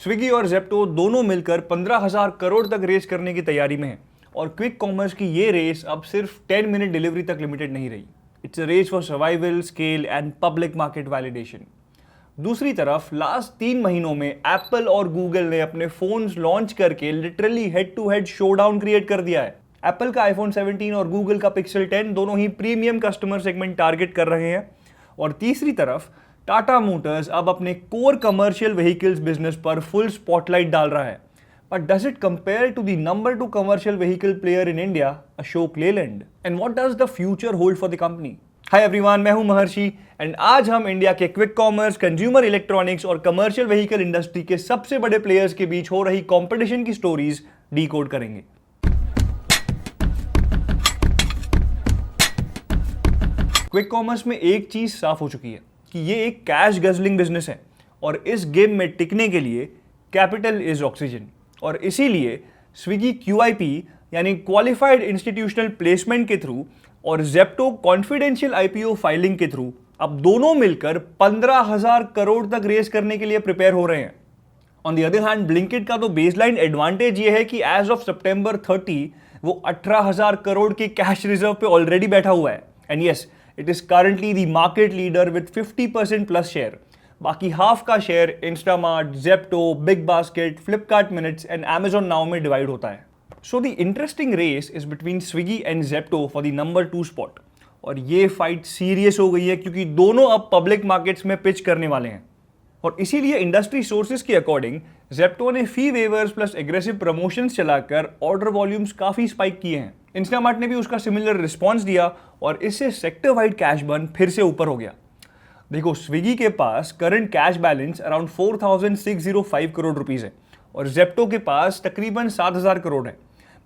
Swiggy और Zepto दोनों मिलकर 15,000 करोड़ तक रेस करने की तैयारी में है और क्विक कॉमर्स की ये रेस अब सिर्फ 10 मिनट डिलीवरी तक लिमिटेड नहीं रही। It's a race for survival, scale and public market validation. दूसरी तरफ लास्ट 3 महीनों में एप्पल और गूगल ने अपने फोन्स लॉन्च करके literally head to head showdown create कर दिया है। एप्पल का आईफोन 17 और गूगल का पिक्सल 10 दोनों ही प्रीमियम कस्टमर सेगमेंट टारगेट कर रहे हैं। और तीसरी तरफ टाटा मोटर्स अब अपने कोर कमर्शियल व्हीकल्स बिजनेस पर फुल स्पॉटलाइट डाल रहा है। But does it compare to the number 2 commercial vehicle player in India, Ashok Leyland? And what does the future hold for the company? Hi everyone, मैं हूं Maharshi and आज हम India के quick commerce, consumer electronics और commercial vehicle industry के सबसे बड़े players के बीच हो रही कंपटीशन की स्टोरीज डीकोड करेंगे। क्विक कॉमर्स में एक चीज साफ हो चुकी है कि ये एक कैश गजलिंग बिजनेस है और इस गेम में टिकने के लिए कैपिटल इज ऑक्सीजन। और इसीलिए स्विगी क्यूआईपी यानी क्वालिफाइड इंस्टीट्यूशनल प्लेसमेंट के थ्रू और जेप्टो कॉन्फिडेंशियल आईपीओ फाइलिंग के थ्रू अब दोनों मिलकर 15,000 करोड़ तक रेस करने के लिए प्रिपेयर हो रहे हैं। On the other hand Blinkit का तो बेसलाइन एडवांटेज ये है कि एज ऑफ सितंबर 30 वो 18,000 करोड़ के कैश रिजर्व पे ऑलरेडी बैठा हुआ है। And yes, it is currently the market leader with 50% plus share. बाकी हाफ का share Instamart, Zepto, Big Basket, Flipkart Minutes and Amazon Now में डिवाइड होता है। So the interesting race is between Swiggy and Zepto for the number 2 spot. और ये fight serious हो गई है क्योंकि दोनों अब पब्लिक मार्केट्स में पिच करने वाले हैं। और इसीलिए इंडस्ट्री सोर्सेज के अकॉर्डिंग जेप्टो ने फी वेवर्स प्लस एग्रेसिव प्रमोशंस चलाकर ऑर्डर वॉल्यूम्स काफी स्पाइक किए हैं। इंस्टामार्ट ने भी उसका सिमिलर रिस्पॉन्स दिया और इससे सेक्टर वाइड कैश बर्न फिर से ऊपर हो गया। देखो, स्विगी के पास current cash balance around 4,605 crore rupees है और जेप्टो के पास तकरीबन 7,000 करोड़ है।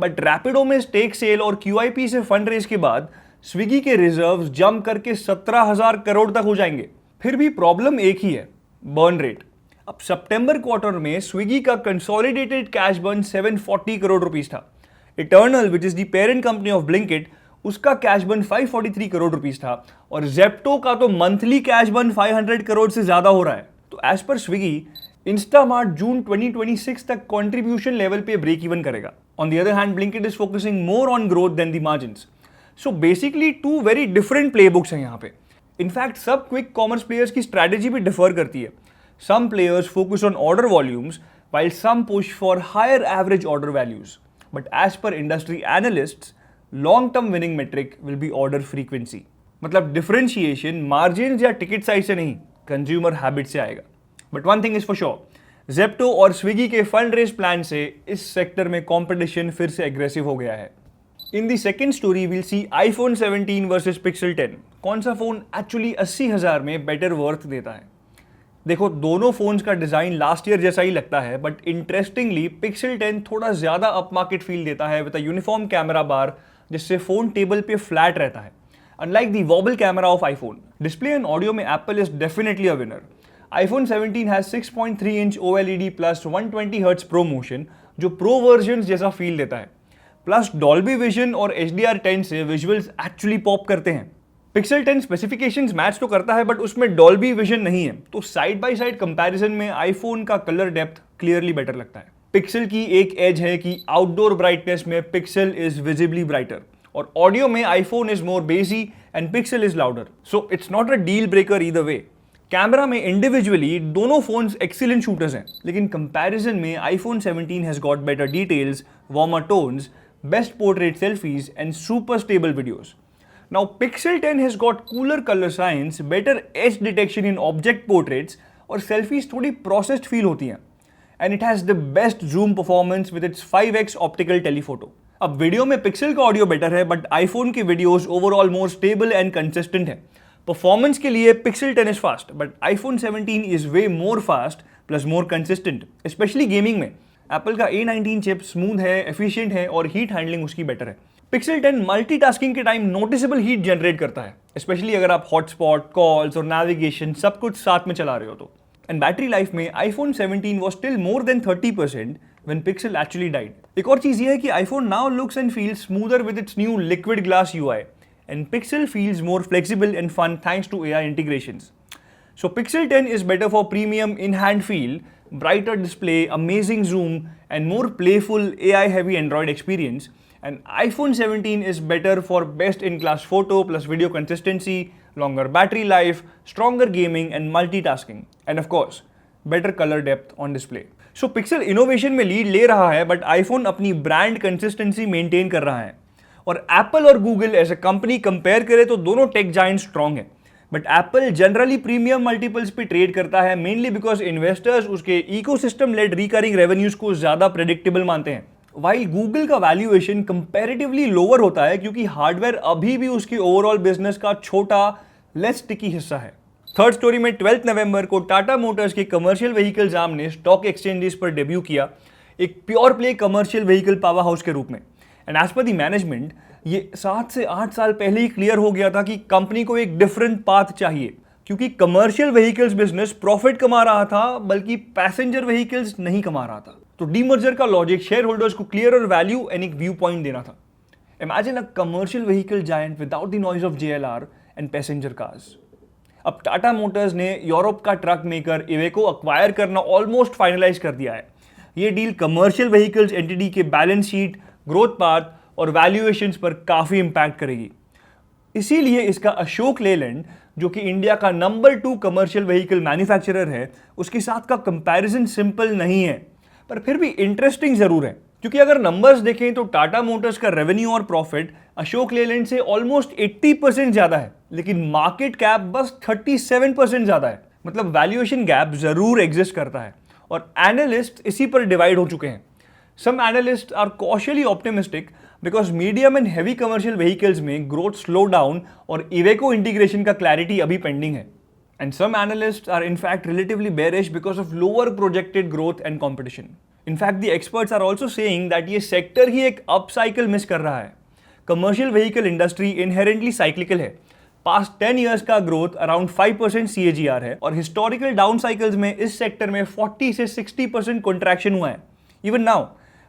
बट रैपिडो में स्टेक सेल और क्यूआईपी से फंड रेज के बाद स्विगी के रिजर्व्स जंप करके 17,000 करोड़ तक हो जाएंगे। फिर भी प्रॉब्लम एक ही है, बर्न रेट। अब सितंबर क्वार्टर में स्विगी का consolidated cash burn 740 crore rupees था। Eternal, which is the parent company of Blinkit, उसका कैश बर्न 543 करोड़ रुपीस था और जेप्टो का तो मंथली कैश बर्न 500 करोड़ से ज्यादा हो रहा है। तो as per Swiggy, Instamart June 2026 तक कंट्रीब्यूशन लेवल पे ब्रेक इवन करेगा। On the other hand Blinkit is focusing more on growth than the margins. So basically 2 very different playbooks हैं यहाँ पे। इनफैक्ट सब क्विक कॉमर्स प्लेयर्स की strategy भी differ करती है। Some players focus on order volumes while some push for higher average order values. But as per industry analysts, long-term winning metric will be order frequency. मतलब differentiation margins या ticket size से नहीं, consumer habit से आएगा। But one thing is for sure, Zepto और Swiggy के fund raise plan से इस sector में competition फिर से aggressive हो गया है। In the second story, we'll see iPhone 17 versus Pixel 10. कौन सा फोन actually 80,000 में better worth देता है? देखो, दोनों फोन्स का डिजाइन लास्ट ईयर जैसा ही लगता है, बट इंटरेस्टिंगली पिक्सल 10 थोड़ा ज्यादा अप मार्केट फील देता है with a uniform camera bar, जिससे फोन टेबल पे फ्लैट रहता है, unlike the wobble camera of iPhone. Display and audio में Apple is definitely a winner. IPhone 17 has 6.3 inch OLED plus 120 hertz pro motion, जो pro version जैसा feel देता है। Plus Dolby vision और HDR10 से विजुअल्स एक्चुअली पॉप करते हैं। Pixel 10 specifications match तो करता है बट उसमें डॉल्बी विजन नहीं है, तो साइड बाय साइड कंपैरिजन में आईफोन का कलर डेप्थ क्लियरली बेटर लगता है। पिक्सल की एक एज है कि आउटडोर ब्राइटनेस में पिक्सल इज विजिबली ब्राइटर और ऑडियो में iPhone is more bassy and Pixel is louder. So it's not a deal breaker either way. Camera में इंडिविजुअली दोनों फोन्स एक्सीलेंट शूटर्स हैं, लेकिन कंपैरिजन में iPhone 17 has got better details, warmer tones, best portrait selfies and super stable videos. Now, Pixel 10 has got cooler color science, better edge detection in object portraits और selfies थोड़ी processed feel होती हैं। And it has the best zoom performance with its 5x optical telephoto. अब video में Pixel का audio better है, but iPhone के videos overall more stable and consistent है। परफॉर्मेंस के लिए Pixel 10 is fast, but iPhone 17 is way more fast plus more consistent, specially gaming में। Apple का A19 चिप स्मूथ है, एफिशिएंट है और हीट हैंडलिंग उसकी बेटर है। पिक्सल 10 मल्टीटास्किंग के टाइम नोटिसेबल हीट जनरेट करता है, स्पेशली अगर आप हॉटस्पॉट, कॉल्स और नेविगेशन सब कुछ साथ में चला रहे हो तो। एंड बैटरी लाइफ में iPhone 17 was still more than 30% when Pixel actually died. एक और चीज ये है कि iPhone now looks and feels smoother with its new liquid glass UI and Pixel feels more flexible and fun thanks to AI integrations. So Pixel 10 is better for premium in-hand feel, brighter display, amazing zoom, and more playful AI-heavy Android experience. And iPhone 17 is better for best-in-class photo plus video consistency, longer battery life, stronger gaming, and multitasking. And of course, better color depth on display. So Pixel innovation में lead ले रहा है, but iPhone अपनी brand consistency maintain कर रहा है. और Apple और Google as a company compare करें तो दोनों टेक जायंट स्ट्रांग है. But Apple generally premium multiples पे ट्रेड करता है, मेनली बिकॉज इन्वेस्टर्स उसके इकोसिस्टम लेड रिकरिंग रेवेन्यूज को ज्यादा प्रेडिक्टेबल मानते हैं. वाइल गूगल का वैल्यूएशन कंपैरेटिवली लोअर होता है क्योंकि हार्डवेयर अभी भी उसकी ओवरऑल बिजनेस का छोटा लेस स्टिकी हिस्सा है. थर्ड स्टोरी में 12 नवंबर को टाटा मोटर्स के कमर्शियल व्हीकल्स आर्म ने स्टॉक एक्सचेंजेस पर डेब्यू किया, एक pure play commercial vehicle powerhouse के रूप में. And as per the management ये 7 से 8 साल पहले ही क्लियर हो गया था कि कंपनी को एक डिफरेंट पाथ चाहिए, क्योंकि कमर्शियल व्हीकल्स बिजनेस प्रॉफिट कमा रहा था बल्कि पैसेंजर व्हीकल्स नहीं कमा रहा था. तो डीमर्जर का लॉजिक शेयर होल्डर्स को क्लियर और वैल्यू एंड एक व्यू पॉइंट देना था. Imagine a commercial vehicle giant without the noise of JLR and passenger cars. अब टाटा मोटर्स ने यूरोप का ट्रक मेकर इवेको अक्वायर करना ऑलमोस्ट फाइनलाइज कर दिया है. ये डील कमर्शियल व्हीकल्स एंटिटी के बैलेंस शीट, ग्रोथ पाथ और वैल्यूएशंस पर काफी इंपैक्ट करेगी. इसीलिए इसका अशोक लेलैंड, जो कि इंडिया का नंबर 2 कमर्शियल व्हीकल मैन्युफैक्चरर है, उसके साथ का कंपैरिजन सिंपल नहीं है, पर फिर भी इंटरेस्टिंग जरूर है. क्योंकि अगर नंबर्स देखें तो टाटा मोटर्स का रेवेन्यू और प्रॉफिट अशोक लेलैंड से ऑलमोस्ट 80% ज्यादा है, लेकिन मार्केट कैप बस 37% ज्यादा है. मतलब वैल्यूएशन गैप जरूर एग्जिस्ट करता है और एनालिस्ट इसी पर डिवाइड हो चुके हैं. Some analysts are cautiously optimistic because medium and heavy commercial vehicles में growth slow down और Iveco integration का clarity अभी pending है. And some analysts are in fact relatively bearish because of lower projected growth and competition. In fact, the experts are also saying that ये sector ही एक up cycle miss कर रहा है. Commercial vehicle industry inherently cyclical है. Past 10 years का growth around 5% CAGR है और historical down cycles में इस sector में 40 से 60% contraction हुआ है. Even now,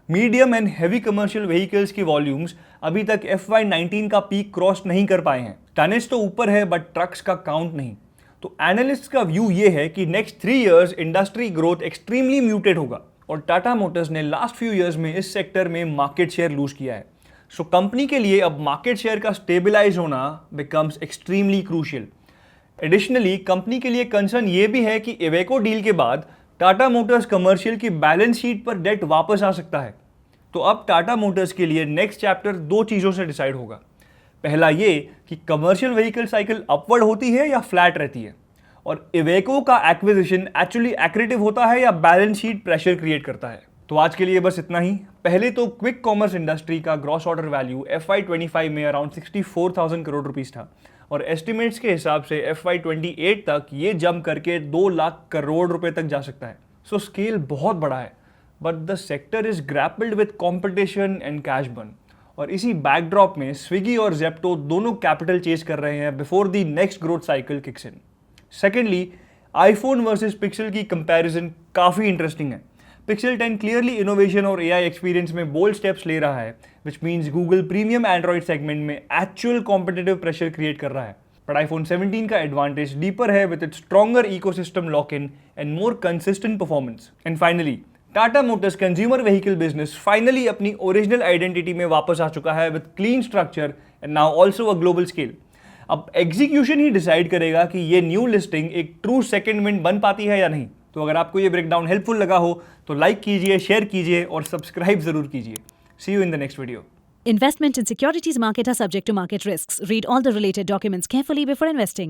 medium and heavy commercial vehicles की वॉल्यूम्स अभी तक FY19 का पीक क्रॉस नहीं कर पाए हैं. टनेज तो ऊपर है बट ट्रक्स का काउंट नहीं. तो एनालिस्ट का व्यू ये है कि next 3 years industry growth extremely muted होगा और टाटा मोटर्स ने लास्ट फ्यू इयर्स में इस सेक्टर में मार्केट शेयर लूज किया है. सो कंपनी के लिए अब मार्केट शेयर का स्टेबलाइज होना becomes extremely crucial. Additionally company के लिए कंसर्न ये भी है कि इवेको डील के बाद टाटा मोटर्स कमर्शियल की बैलेंस शीट पर डेट वापस आ सकता है. तो अब टाटा मोटर्स के लिए नेक्स्ट चैप्टर 2 चीजों से डिसाइड होगा. पहला ये कि कमर्शियल व्हीकल साइकिल अपवर्ड होती है या फ्लैट रहती है, और इवेको का एक्विजिशन एक्चुअली एक्रेटिव होता है या बैलेंस शीट प्रेशर क्रिएट करता है. तो आज के लिए बस इतना ही. पहले तो क्विक कॉमर्स इंडस्ट्री का ग्रॉस ऑर्डर वैल्यू FY25 में अराउंड 64,000 करोड़ रुपीस था और एस्टिमेट्स के हिसाब से FY28 तक ये जंप करके 2 लाख करोड़ रुपए तक जा सकता है. सो स्केल बहुत बड़ा है, but the sector is grappled with competition and cash burn. और इसी बैकड्रॉप में स्विगी और जेप्टो दोनों कैपिटल चेज कर रहे हैं before the next growth cycle kicks in. Secondly, iPhone versus pixel की कंपैरिजन काफ़ी इंटरेस्टिंग है. पिक्सल 10 क्लियरली इनोवेशन और AI एक्सपीरियंस में बोल्ड स्टेप्स ले रहा है, which means Google premium Android segment में एक्चुअल कॉम्पिटिटिव प्रेशर क्रिएट कर रहा है. बट आईफोन 17 का एडवांटेज डीपर है with its stronger ecosystem lock in and more consistent performance. And finally, Tata Motors consumer vehicle business finally अपनी original identity में वापस आ चुका है with clean structure and now also a global scale. अब execution ही decide करेगा कि ये न्यू लिस्टिंग एक ट्रू सेकंड विंड बन पाती है या नहीं. तो अगर आपको ये ब्रेकडाउन हेल्पफुल लगा हो तो लाइक कीजिए, शेयर कीजिए और सब्सक्राइब जरूर कीजिए. See you in the next video. Investment in securities market are subject to market risks. Read all the related documents carefully before investing.